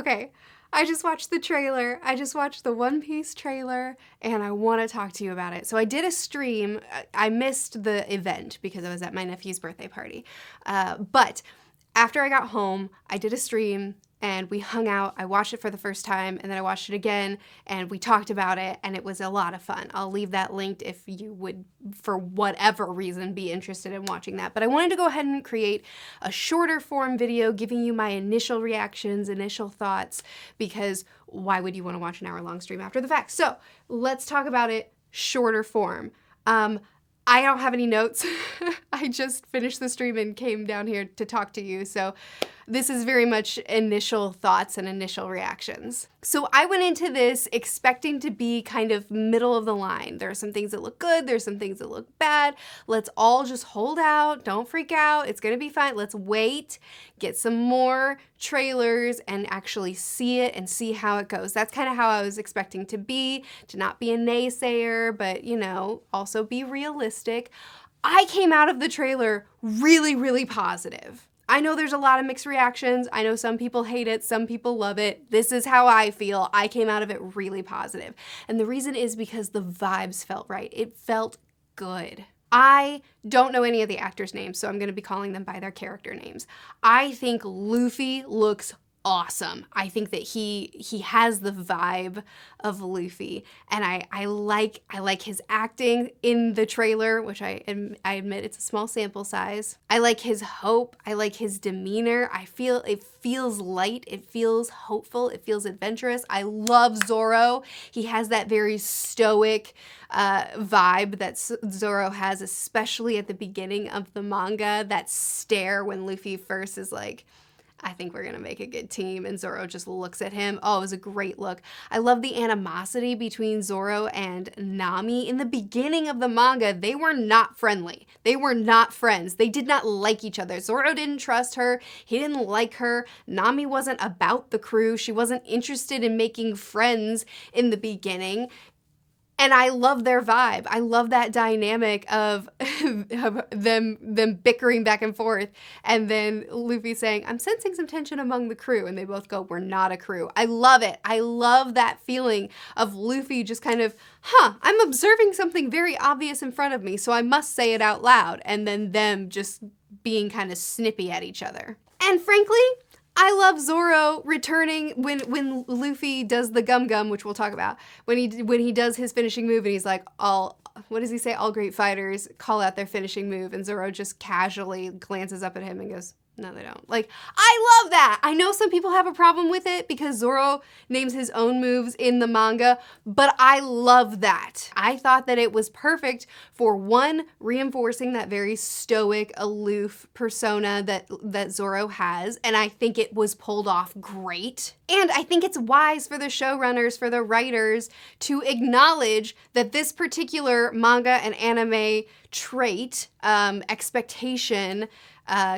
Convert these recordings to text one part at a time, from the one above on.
Okay, I just watched the trailer. I just watched the One Piece trailer, and I want to talk to you about it. So I did a stream. I missed the event because I was at my nephew's birthday party. But after I got home, I did a stream, and we hung out. I watched it for the first time, and then I watched it again, and we talked about it, and it was a lot of fun. I'll leave that linked if you would, for whatever reason, be interested in watching that. But I wanted to go ahead and create a shorter form video giving you my initial reactions, initial thoughts, because why would you want to watch an hour-long stream after the fact? So let's talk about it shorter form. I don't have any notes. I just finished the stream and came down here to talk to you. So this is very much initial thoughts and initial reactions. So I went into this expecting to be kind of middle of the line. There are some things that look good. There's some things that look bad. Let's all just hold out. Don't freak out. It's going to be fine. Let's wait, get some more trailers and actually see it and see how it goes. That's kind of how I was expecting to not be a naysayer, but, you know, also be realistic. I came out of the trailer really, really positive. I know there's a lot of mixed reactions. I know some people hate it, some people love it. This is how I feel. I came out of it really positive. And the reason is because the vibes felt right. It felt good. I don't know any of the actors' names, so I'm going to be calling them by their character names. I think Luffy looks awesome. I think that he has the vibe of Luffy, and I like his acting in the trailer, which I admit it's a small sample size. I like his hope. I like his demeanor. I feel it feels light. It feels hopeful. It feels adventurous. I love Zorro. He has that very stoic vibe that Zorro has, especially at the beginning of the manga. That stare when Luffy first is like, I think we're going to make a good team. And Zorro just looks at him. Oh, it was a great look. I love the animosity between Zorro and Nami. In the beginning of the manga, they were not friendly. They were not friends. They did not like each other. Zorro didn't trust her. He didn't like her. Nami wasn't about the crew. She wasn't interested in making friends in the beginning. And I love their vibe. I love that dynamic of them bickering back and forth. And then Luffy saying, I'm sensing some tension among the crew. And they both go, we're not a crew. I love it. I love that feeling of Luffy just kind of, I'm observing something very obvious in front of me, so I must say it out loud. And then them just being kind of snippy at each other. And frankly, I love Zorro returning when Luffy does the gum, which we'll talk about. When he does his finishing move and he's like, what does he say? All great fighters call out their finishing move, and Zorro just casually glances up at him and goes, no, they don't. Like, I love that. I know some people have a problem with it because Zorro names his own moves in the manga, but I love that. I thought that it was perfect for, one, reinforcing that very stoic, aloof persona that Zorro has, and I think it was pulled off great. And I think it's wise for the showrunners, for the writers, to acknowledge that this particular manga and anime trait, expectation,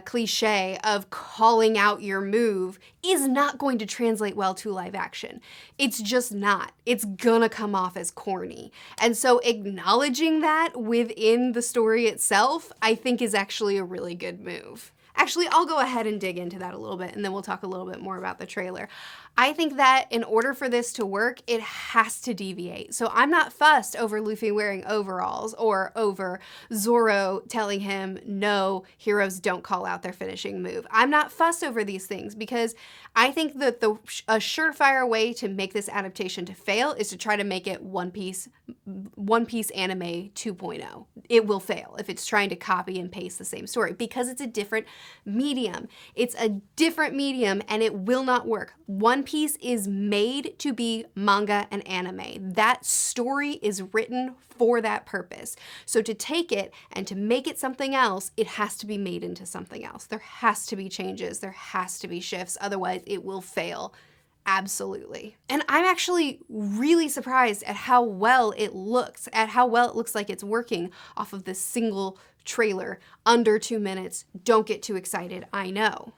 cliche of calling out your move is not going to translate well to live action. It's just not. It's gonna come off as corny. And so acknowledging that within the story itself, I think is actually a really good move. Actually, I'll go ahead and dig into that a little bit, and then we'll talk a little bit more about the trailer. I think that in order for this to work, it has to deviate. So I'm not fussed over Luffy wearing overalls or over Zorro telling him, no, heroes don't call out their finishing move. I'm not fussed over these things because I think that a surefire way to make this adaptation to fail is to try to make it One Piece anime 2.0. It will fail if it's trying to copy and paste the same story because it's a different medium. It's a different medium and it will not work. One Piece is made to be manga and anime. That story is written for that purpose. So to take it and to make it something else, it has to be made into something else. There has to be changes. There has to be shifts. Otherwise, it will fail. Absolutely. And I'm actually really surprised at how well it looks, like it's working off of this single trailer, under 2 minutes. Don't get too excited, I know.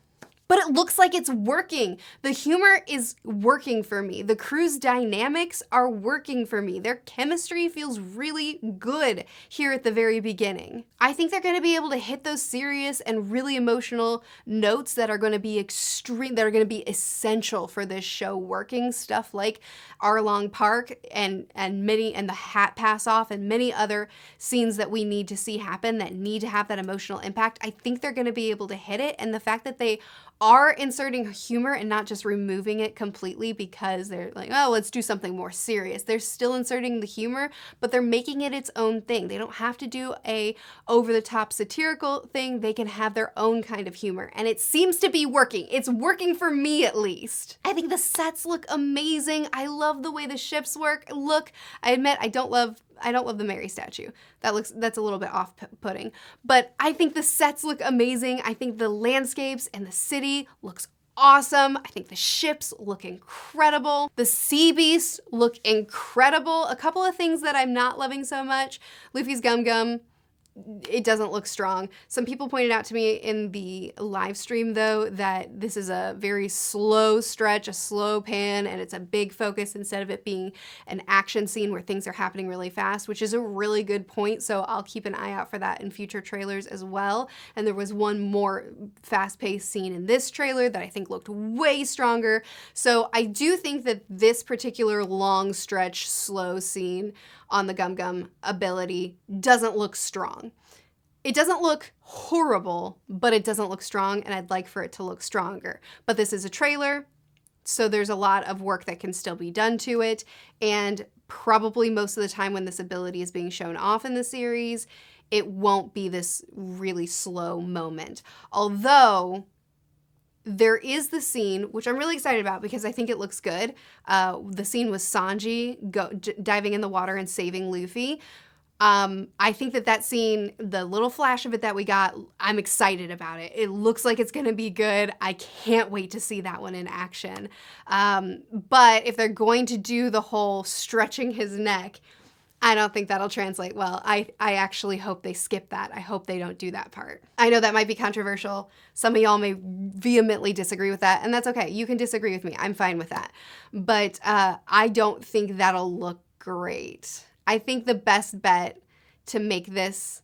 but it looks like it's working. The humor is working for me. The crew's dynamics are working for me. Their chemistry feels really good here at the very beginning. I think they're going to be able to hit those serious and really emotional notes that are going to be that are going to be essential for this show working. Stuff like Arlong Park and the hat pass off and many other scenes that we need to see happen that need to have that emotional impact. I think they're going to be able to hit it, and the fact that they are inserting humor and not just removing it completely because they're like, oh, let's do something more serious. They're still inserting the humor, but they're making it its own thing. They don't have to do a over-the-top satirical thing. They can have their own kind of humor, and it seems to be working. It's working for me, at least. I think the sets look amazing. I love the way the ships look. I admit I don't love the Mary statue. That's a little bit off-putting. But I think the sets look amazing. I think the landscapes and the city looks awesome. I think the ships look incredible. The sea beasts look incredible. A couple of things that I'm not loving so much. Luffy's Gum Gum, it doesn't look strong. Some people pointed out to me in the live stream, though, that this is a very slow stretch, a slow pan, and it's a big focus instead of it being an action scene where things are happening really fast, which is a really good point, so I'll keep an eye out for that in future trailers as well. And there was one more fast-paced scene in this trailer that I think looked way stronger. So I do think that this particular long stretch, slow scene on the Gum Gum ability doesn't look strong. It doesn't look horrible, but it doesn't look strong, and I'd like for it to look stronger. But this is a trailer, so there's a lot of work that can still be done to it, and probably most of the time when this ability is being shown off in the series, it won't be this really slow moment. Although there is the scene, which I'm really excited about because I think it looks good. The scene with Sanji diving in the water and saving Luffy. I think that scene, the little flash of it that we got, I'm excited about it. It looks like it's going to be good. I can't wait to see that one in action. But if they're going to do the whole stretching his neck, I don't think that'll translate well. I actually hope they skip that. I hope they don't do that part. I know that might be controversial. Some of y'all may vehemently disagree with that, and that's okay. You can disagree with me. I'm fine with that. But I don't think that'll look great. I think the best bet to make this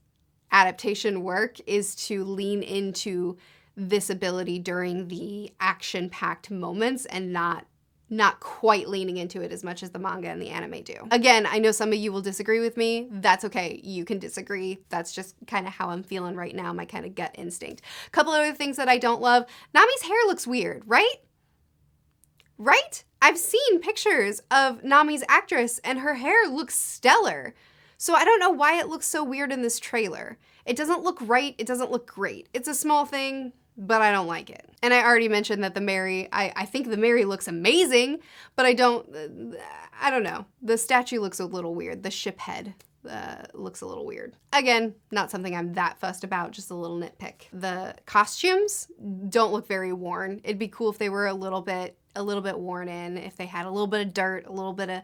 adaptation work is to lean into this ability during the action-packed moments and not quite leaning into it as much as the manga and the anime do. Again, I know some of you will disagree with me. That's okay. You can disagree. That's just kind of how I'm feeling right now, my kind of gut instinct. A couple other things that I don't love. Nami's hair looks weird, right? Right? I've seen pictures of Nami's actress and her hair looks stellar. So I don't know why it looks so weird in this trailer. It doesn't look right. It doesn't look great. It's a small thing, but I don't like it. And I already mentioned that the Mary, I think the Mary looks amazing, but I don't know. The statue looks a little weird. The ship head looks a little weird. Again, not something I'm that fussed about, just a little nitpick. The costumes don't look very worn. It'd be cool if they were a little bit worn in, if they had a little bit of dirt, a little bit of,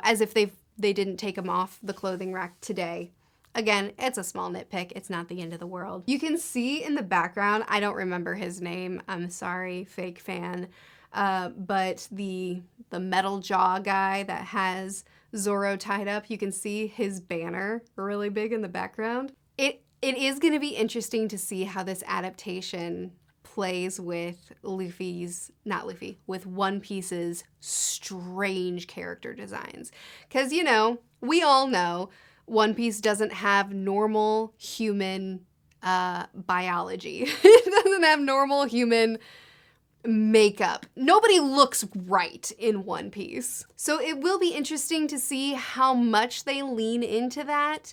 as if they didn't take them off the clothing rack today. Again, it's a small nitpick. It's not the end of the world. You can see in the background, I don't remember his name. I'm sorry, fake fan. But the metal jaw guy that has Zorro tied up, you can see his banner really big in the background. It is going to be interesting to see how this adaptation plays with with One Piece's strange character designs. Because, we all know One Piece doesn't have normal human biology. It doesn't have normal human makeup. Nobody looks right in One Piece. So it will be interesting to see how much they lean into that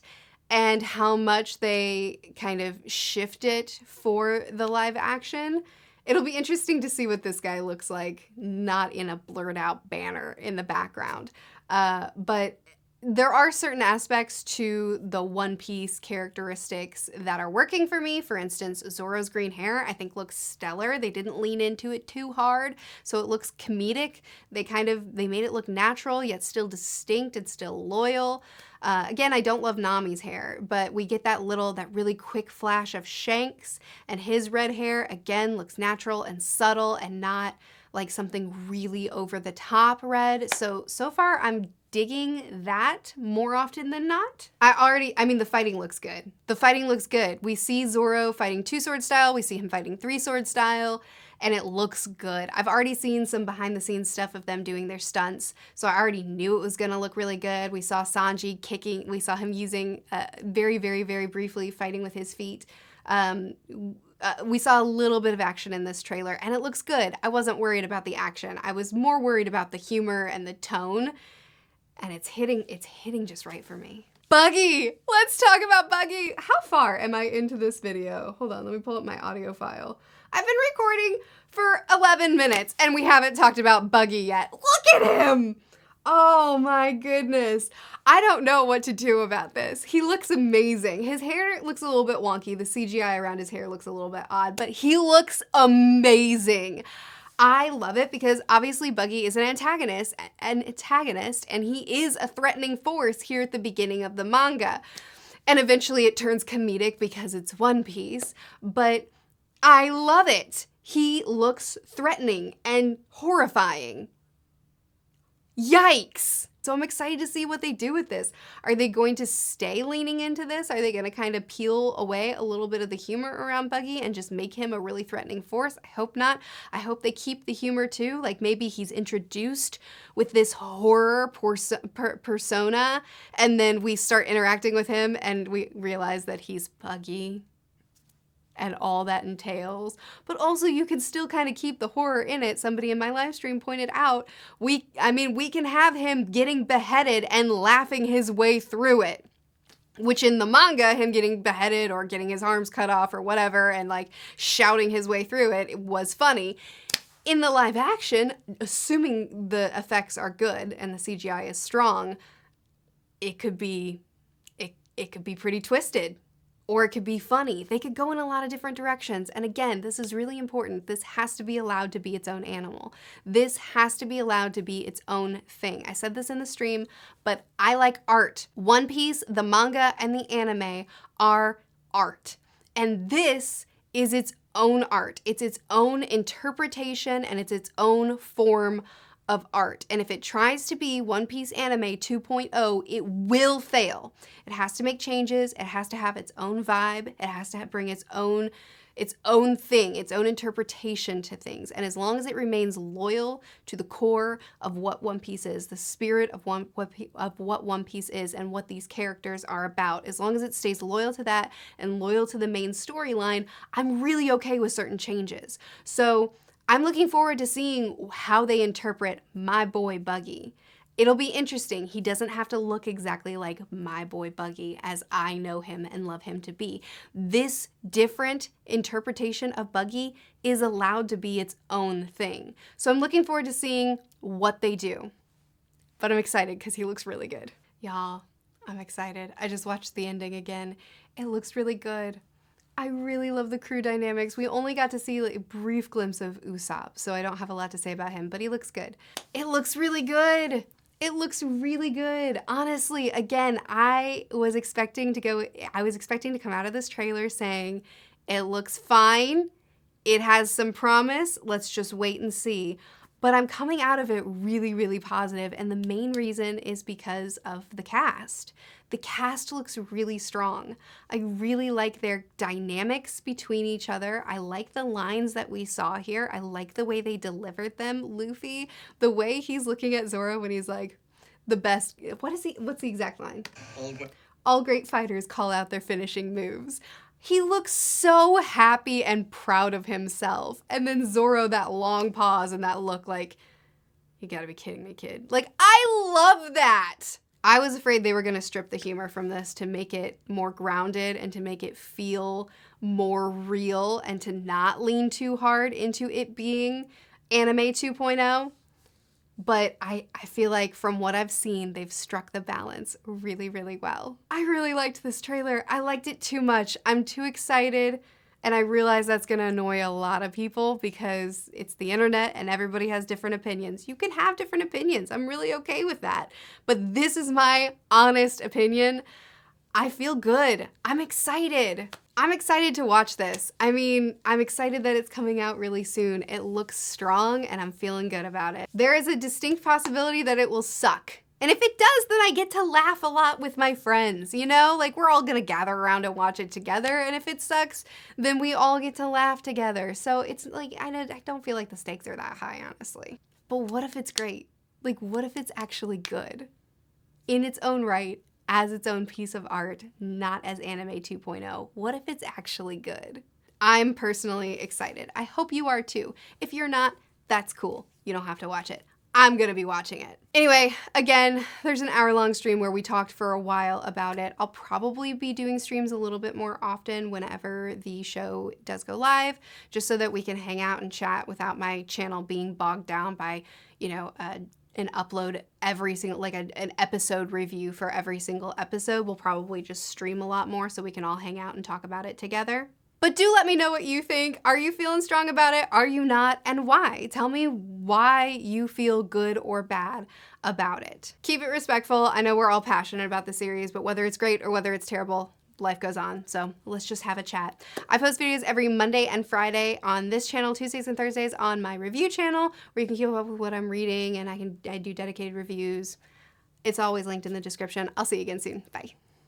and how much they kind of shift it for the live action. It'll be interesting to see what this guy looks like, not in a blurred out banner in the background. But There are certain aspects to the One Piece characteristics that are working for me. For instance, Zoro's green hair I think looks stellar. They didn't lean into it too hard, so it looks comedic. They made it look natural yet still distinct and still loyal. Again, I don't love Nami's hair, but we get that really quick flash of Shanks, and his red hair again looks natural and subtle and not like something really over the top red. So far I'm digging that more often than not. I mean, the fighting looks good. The fighting looks good. We see Zoro fighting 2-sword style, we see him fighting 3-sword style, and it looks good. I've already seen some behind the scenes stuff of them doing their stunts, so I already knew it was gonna look really good. We saw Sanji kicking, we saw him using, very, very, very briefly, fighting with his feet. We saw a little bit of action in this trailer, and it looks good. I wasn't worried about the action. I was more worried about the humor and the tone, and it's hitting just right for me. Buggy! Let's talk about Buggy! How far am I into this video? Hold on, let me pull up my audio file. I've been recording for 11 minutes, and we haven't talked about Buggy yet. Look at him! Oh my goodness. I don't know what to do about this. He looks amazing. His hair looks a little bit wonky. The CGI around his hair looks a little bit odd, but he looks amazing. I love it because obviously Buggy is an antagonist, and he is a threatening force here at the beginning of the manga. And eventually it turns comedic because it's One Piece, but I love it. He looks threatening and horrifying. Yikes! So I'm excited to see what they do with this. Are they going to stay leaning into this? Are they going to kind of peel away a little bit of the humor around Buggy and just make him a really threatening force? I hope not. I hope they keep the humor too. Like maybe he's introduced with this horror persona, and then we start interacting with him and we realize that he's Buggy and all that entails. But also you can still kind of keep the horror in it. Somebody in my live stream pointed out, we can have him getting beheaded and laughing his way through it. Which in the manga, him getting beheaded or getting his arms cut off or whatever and like shouting his way through it, it was funny. In the live action, assuming the effects are good and the CGI is strong, it could be pretty twisted. Or it could be funny. They could go in a lot of different directions. And again, this is really important. This has to be allowed to be its own animal. This has to be allowed to be its own thing. I said this in the stream, but I like art. One Piece, the manga, and the anime are art. And this is its own art. It's its own interpretation and it's its own form of art. And if it tries to be One Piece Anime 2.0, it will fail. It has to make changes. It has to have its own vibe. It has to bring its own thing, its own interpretation to things. And as long as it remains loyal to the core of what One Piece is, the spirit of what One Piece is and what these characters are about, as long as it stays loyal to that and loyal to the main storyline, I'm really okay with certain changes. So I'm looking forward to seeing how they interpret my boy Buggy. It'll be interesting. He doesn't have to look exactly like my boy Buggy as I know him and love him to be. This different interpretation of Buggy is allowed to be its own thing. So I'm looking forward to seeing what they do. But I'm excited because he looks really good. Y'all, I'm excited. I just watched the ending again. It looks really good. I really love the crew dynamics. We only got to see like a brief glimpse of Usopp, so I don't have a lot to say about him, but he looks good. It looks really good. It looks really good. Honestly, again, I was expecting to come out of this trailer saying, it looks fine. It has some promise. Let's just wait and see. But I'm coming out of it really, really positive, and the main reason is because of the cast. The cast looks really strong. I really like their dynamics between each other. I like the lines that we saw here. I like the way they delivered them. Luffy, the way he's looking at Zoro when he's like, the best, what's the exact line? All great fighters call out their finishing moves. He looks so happy and proud of himself. And then Zoro, that long pause and that look like, you gotta be kidding me, kid. Like, I love that. I was afraid they were gonna strip the humor from this to make it more grounded and to make it feel more real and to not lean too hard into it being anime 2.0. but I feel like from what I've seen, they've struck the balance really, really well. I really liked this trailer. I liked it too much. I'm too excited. And I realize that's gonna annoy a lot of people because it's the internet and everybody has different opinions. You can have different opinions. I'm really okay with that. But this is my honest opinion. I feel good. I'm excited. I'm excited to watch this. I mean, I'm excited that it's coming out really soon. It looks strong and I'm feeling good about it. There is a distinct possibility that it will suck. And if it does, then I get to laugh a lot with my friends, you know? Like, we're all gonna gather around and watch it together, and if it sucks, then we all get to laugh together. So it's like, I don't feel like the stakes are that high, honestly. But what if it's great? Like, what if it's actually good? In its own right, as its own piece of art, not as Anime 2.0. What if it's actually good? I'm personally excited. I hope you are too. If you're not, that's cool. You don't have to watch it. I'm gonna be watching it. Anyway, again, there's an hour-long stream where we talked for a while about it. I'll probably be doing streams a little bit more often whenever the show does go live, just so that we can hang out and chat without my channel being bogged down by, you know, an upload every single, like an episode review for every single episode. We'll probably just stream a lot more so we can all hang out and talk about it together. But do let me know what you think. Are you feeling strong about it? Are you not? And why? Tell me why you feel good or bad about it. Keep it respectful. I know we're all passionate about the series, but whether it's great or whether it's terrible, life goes on. So let's just have a chat. I post videos every Monday and Friday on this channel, Tuesdays and Thursdays on my review channel, where you can keep up with what I'm reading, and I do dedicated reviews. It's always linked in the description. I'll see you again soon. Bye.